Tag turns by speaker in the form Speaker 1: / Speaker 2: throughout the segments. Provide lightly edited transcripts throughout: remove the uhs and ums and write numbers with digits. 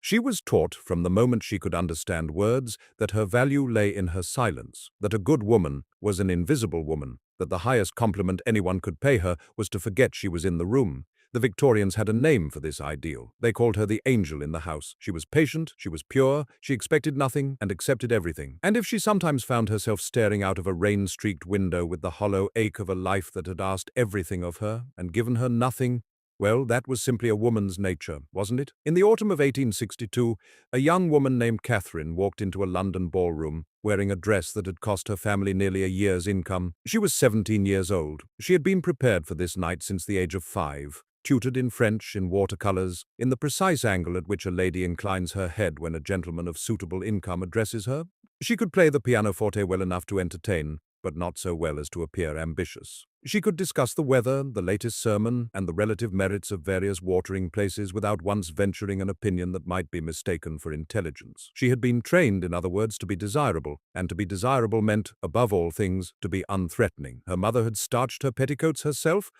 Speaker 1: She was taught from the moment she could understand words that her value lay in her silence, that a good woman was an invisible woman, that the highest compliment anyone could pay her was to forget she was in the room. The Victorians had a name for this ideal. They called her the angel in the house. She was patient, she was pure, she expected nothing and accepted everything. And if she sometimes found herself staring out of a rain-streaked window with the hollow ache of a life that had asked everything of her and given her nothing, well, that was simply a woman's nature, wasn't it? In the autumn of 1862, a young woman named Catherine walked into a London ballroom, wearing a dress that had cost her family nearly a year's income. She was 17 years old. She had been prepared for this night since the age of 5, tutored in French, in watercolors, in the precise angle at which a lady inclines her head when a gentleman of suitable income addresses her. She could play the pianoforte well enough to entertain, but not so well as to appear ambitious. She could discuss the weather, the latest sermon, and the relative merits of various watering places without once venturing an opinion that might be mistaken for intelligence. She had been trained, in other words, to be desirable, and to be desirable meant, above all things, to be unthreatening. Her mother had starched her petticoats herself,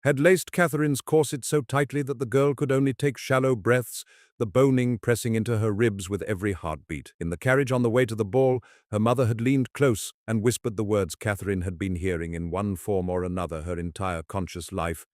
Speaker 1: had laced Catherine's corset so tightly that the girl could only take shallow breaths, the boning pressing into her ribs with every heartbeat. In the carriage on the way to the ball, her mother had leaned close and whispered the words Catherine had been hearing in one form or another her entire conscious life.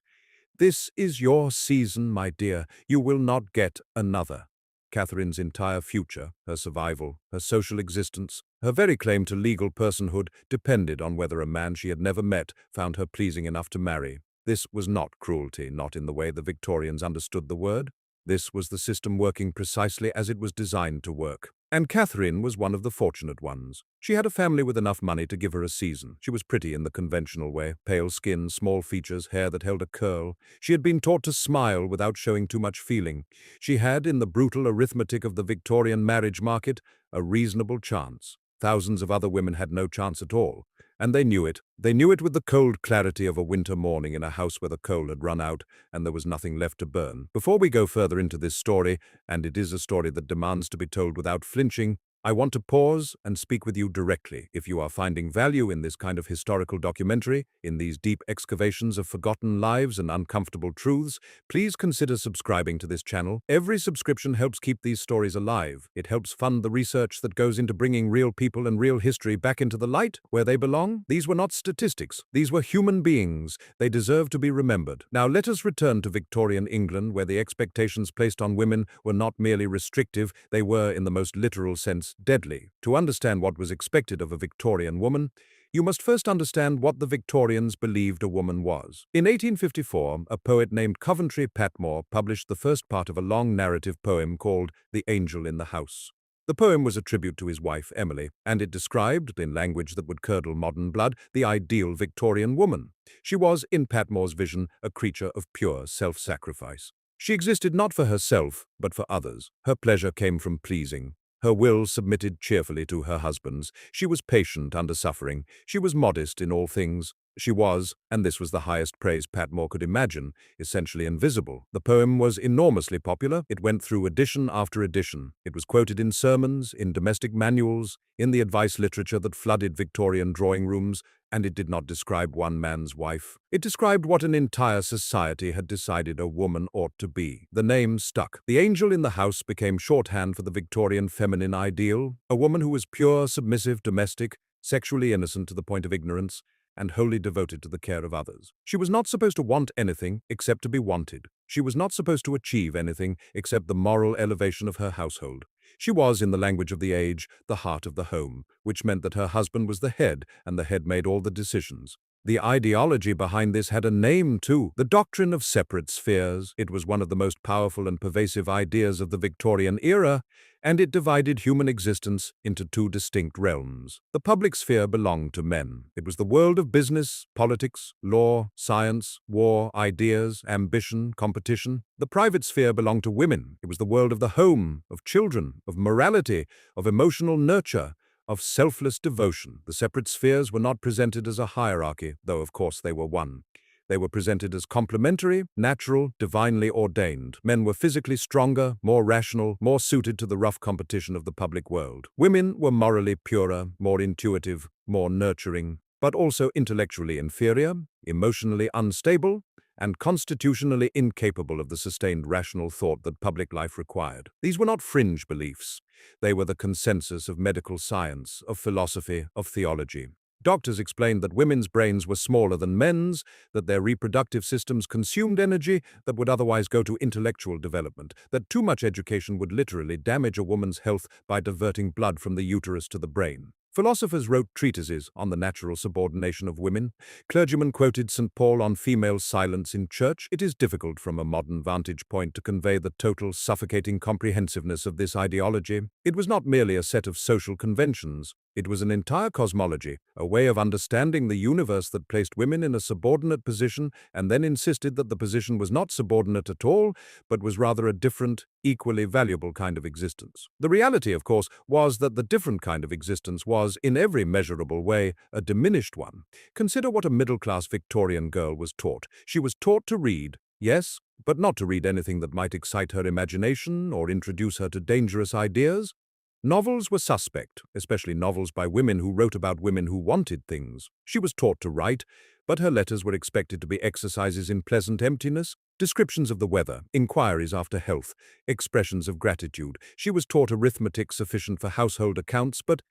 Speaker 1: "This is your season, my dear. You will not get another." Catherine's entire future, her survival, her social existence, her very claim to legal personhood depended on whether a man she had never met found her pleasing enough to marry. This was not cruelty, not in the way the Victorians understood the word. This was the system working precisely as it was designed to work. And Catherine was one of the fortunate ones. She had a family with enough money to give her a season. She was pretty in the conventional way, pale skin, small features, hair that held a curl. She had been taught to smile without showing too much feeling. She had, in the brutal arithmetic of the Victorian marriage market, a reasonable chance. Thousands of other women had no chance at all. And they knew it. They knew it with the cold clarity of a winter morning in a house where the coal had run out and there was nothing left to burn. Before we go further into this story, and it is a story that demands to be told without flinching, I want to pause and speak with you directly. If you are finding value in this kind of historical documentary, in these deep excavations of forgotten lives and uncomfortable truths, please consider subscribing to this channel. Every subscription helps keep these stories alive. It helps fund the research that goes into bringing real people and real history back into the light where they belong. These were not statistics. These were human beings. They deserve to be remembered. Now let us return to Victorian England, where the expectations placed on women were not merely restrictive, they were, in the most literal sense, deadly. To understand what was expected of a Victorian woman, you must first understand what the Victorians believed a woman was. In 1854, a poet named Coventry Patmore published the first part of a long narrative poem called The Angel in the House. The poem was a tribute to his wife, Emily, and it described, in language that would curdle modern blood, the ideal Victorian woman. She was, in Patmore's vision, a creature of pure self-sacrifice. She existed not for herself, but for others. Her pleasure came from pleasing. Her will submitted cheerfully to her husband's. She was patient under suffering. She was modest in all things. She was, and this was the highest praise Patmore could imagine, essentially invisible. The poem was enormously popular. It went through edition after edition. It was quoted in sermons, in domestic manuals, in the advice literature that flooded Victorian drawing rooms, and it did not describe one man's wife. It described what an entire society had decided a woman ought to be. The name stuck. The angel in the house became shorthand for the Victorian feminine ideal, a woman who was pure, submissive, domestic, sexually innocent to the point of ignorance, and wholly devoted to the care of others. She was not supposed to want anything except to be wanted. She was not supposed to achieve anything except the moral elevation of her household. She was, in the language of the age, the heart of the home, which meant that her husband was the head, and the head made all the decisions. The ideology behind this had a name, too, the doctrine of separate spheres. It was one of the most powerful and pervasive ideas of the Victorian era, and it divided human existence into two distinct realms. The public sphere belonged to men. It was the world of business, politics, law, science, war, ideas, ambition, competition. The private sphere belonged to women. It was the world of the home, of children, of morality, of emotional nurture, of selfless devotion. The separate spheres were not presented as a hierarchy, though of course they were one. They were presented as complementary, natural, divinely ordained. Men were physically stronger, more rational, more suited to the rough competition of the public world. Women were morally purer, more intuitive, more nurturing, but also intellectually inferior, emotionally unstable, and constitutionally incapable of the sustained rational thought that public life required. These were not fringe beliefs. They were the consensus of medical science, of philosophy, of theology. Doctors explained that women's brains were smaller than men's, that their reproductive systems consumed energy that would otherwise go to intellectual development, that too much education would literally damage a woman's health by diverting blood from the uterus to the brain. Philosophers wrote treatises on the natural subordination of women. Clergymen quoted St. Paul on female silence in church. It is difficult from a modern vantage point to convey the total suffocating comprehensiveness of this ideology. It was not merely a set of social conventions. It was an entire cosmology, a way of understanding the universe that placed women in a subordinate position and then insisted that the position was not subordinate at all, but was rather a different, equally valuable kind of existence. The reality, of course, was that the different kind of existence was, in every measurable way, a diminished one. Consider what a middle-class Victorian girl was taught. She was taught to read, yes, but not to read anything that might excite her imagination or introduce her to dangerous ideas. Novels were suspect, especially novels by women who wrote about women who wanted things. She was taught to write, but her letters were expected to be exercises in pleasant emptiness, descriptions of the weather, inquiries after health, expressions of gratitude. She was taught arithmetic sufficient for household accounts, but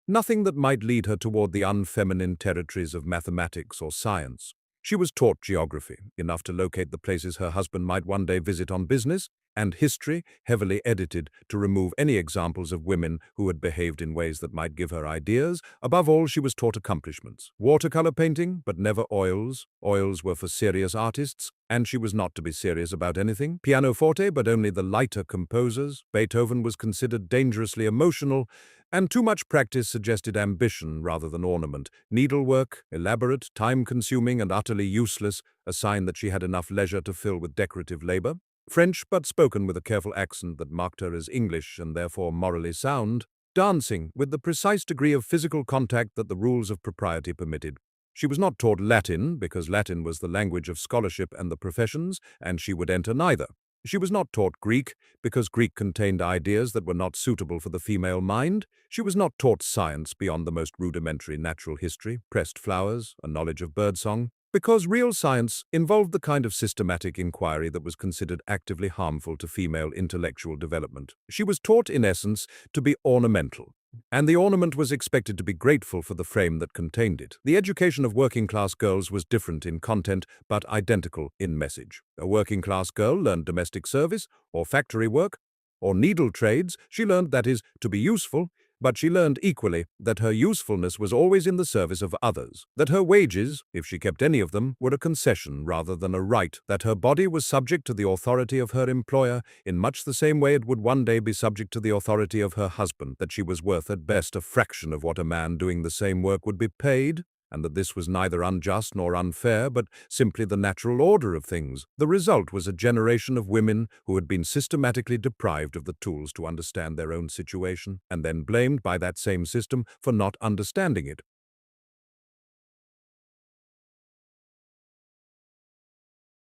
Speaker 1: nothing that might lead her toward the unfeminine territories of mathematics or science. She was taught geography, enough to locate the places her husband might one day visit on business, and history, heavily edited to remove any examples of women who had behaved in ways that might give her ideas. Above all, she was taught accomplishments. Watercolor painting, but never oils. Oils were for serious artists, and she was not to be serious about anything. Pianoforte, but only the lighter composers. Beethoven was considered dangerously emotional, and too much practice suggested ambition rather than ornament. Needlework, elaborate, time-consuming, and utterly useless, a sign that she had enough leisure to fill with decorative labor. French, but spoken with a careful accent that marked her as English and therefore morally sound. Dancing, with the precise degree of physical contact that the rules of propriety permitted. She was not taught Latin, because Latin was the language of scholarship and the professions, and she would enter neither. She was not taught Greek, because Greek contained ideas that were not suitable for the female mind. She was not taught science beyond the most rudimentary natural history, pressed flowers, a knowledge of birdsong, because real science involved the kind of systematic inquiry that was considered actively harmful to female intellectual development. She was taught, in essence, to be ornamental, and the ornament was expected to be grateful for the frame that contained it. The education of working-class girls was different in content, but identical in message. A working-class girl learned domestic service, or factory work, or needle trades. She learned, that is, to be useful, but she learned equally that her usefulness was always in the service of others, that her wages, if she kept any of them, were a concession rather than a right, that her body was subject to the authority of her employer in much the same way it would one day be subject to the authority of her husband, that she was worth at best a fraction of what a man doing the same work would be paid, and that this was neither unjust nor unfair, but simply the natural order of things. The result was a generation of women who had been systematically deprived of the tools to understand their own situation, and then blamed by that same system for not understanding it.